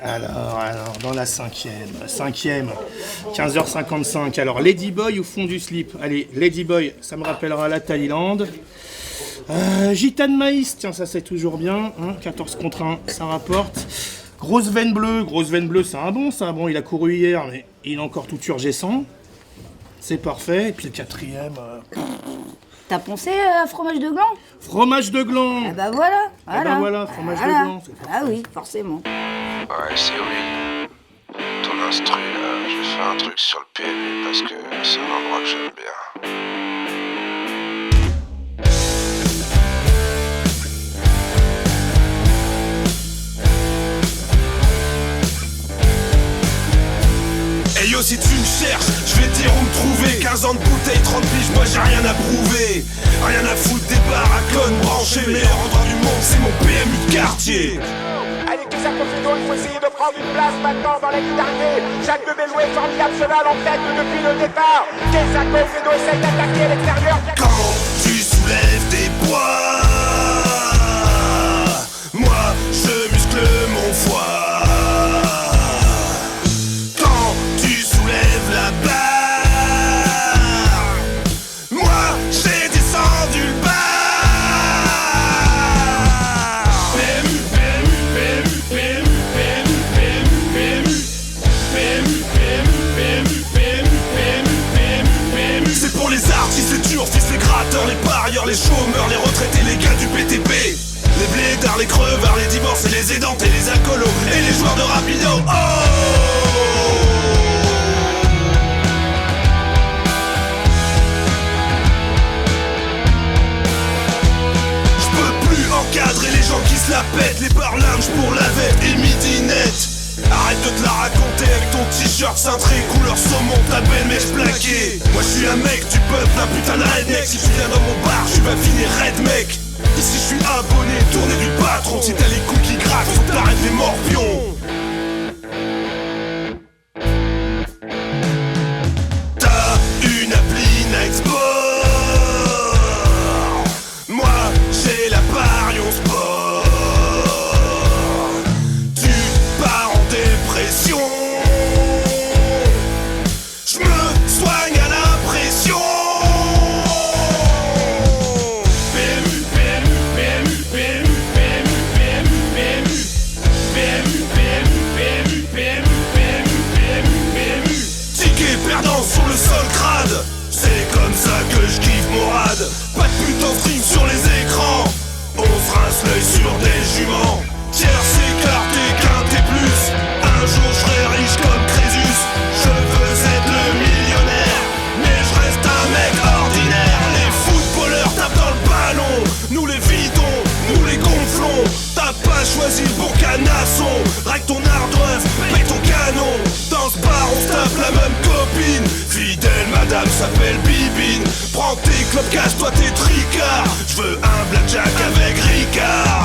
Alors, dans la cinquième, 15h55. Alors, Ladyboy ou fond du slip? Allez, Ladyboy, ça me rappellera la Thaïlande. Gitane Maïs, tiens, ça c'est toujours bien. 14 contre 1, ça rapporte. Grosse veine bleue, c'est un bon, ça. Bon, il a couru hier, mais il est encore tout turgescent. C'est parfait. Et puis le quatrième... T'as pensé à fromage de gland? Fromage de gland. Ah bah voilà. Fromage de gland. Ah oui, forcément. Ouais, c'est oui. Ton instru, là, je fais un truc sur le PMU parce que c'est un endroit que j'aime bien. Hey yo, si tu me cherches, je vais te dire où me trouver. 15 ans de bouteille, 30 piges, moi j'ai rien à prouver. Rien à foutre des bars à connes branchés. Meilleur endroit du monde, c'est mon PMU de quartier. Allez, tous à Confido, il faut essayer de prendre une place maintenant dans la ligne d'arrivée. Jacques de Bellouet, formidable cheval en tête depuis le départ. Qu'est-ce à Confido essaye d'attaquer à l'extérieur. Quand tu soulèves des poids, moi je muscle mon foie. La barre, moi j'ai descendu le bar. PMU, PMU, PMU, PMU, PMU, PMU, PMU, PMU, PMU, PMU, PMU, PMU, PMU. C'est pour les artistes, les turfistes, les gratteurs, les parieurs, les chômeurs, les retraités, les gars du BTP, les blédards, les crevards, les divorces et les aidantes et les alcoolos et les joueurs de rapido. Oh! Encadrer les gens qui se la pètent, les bars linge pour la vête et midinette. Arrête de te la raconter avec ton t-shirt cintré, couleur saumon, ta belle mèche plaquée. Moi je suis un mec du peuple, un putain de redneck. Si tu viens dans mon bar, tu vas finir red mec. Ici je suis abonné, tourné du patron. Si t'as les coups qui grattent, faut que t'arrêtes les morpions. T'as une appli Nextbot. Moi j'ai la parion sport. Tu pars en dépression. Je me soigne à l'impression. PMU, PMU, PMU, PMU, PMU, PMU, PMU, PMU, PMU, PMU, PMU, PMU, PMU, PMU. Ticket perdant sur le sol crade. C'est comme ça que je kiffe mon rad. Pas de pute en stream sur les écrans. On se rince l'œil sur des juments. Tierce écarté, quinté plus. Un jour je serai riche comme Crésus. Je veux être le millionnaire, mais je reste un mec ordinaire. Les footballeurs tapent dans le ballon. Nous les vidons, nous les gonflons. T'as pas choisi le bon canasson. Règle ton ardoise, paye ton canon. Dans ce bar on se tape la même copine. Fidèle madame s'appelle Bibine. Prends tes clopes, casse-toi tes tricards. Je veux un blackjack avec Ricard.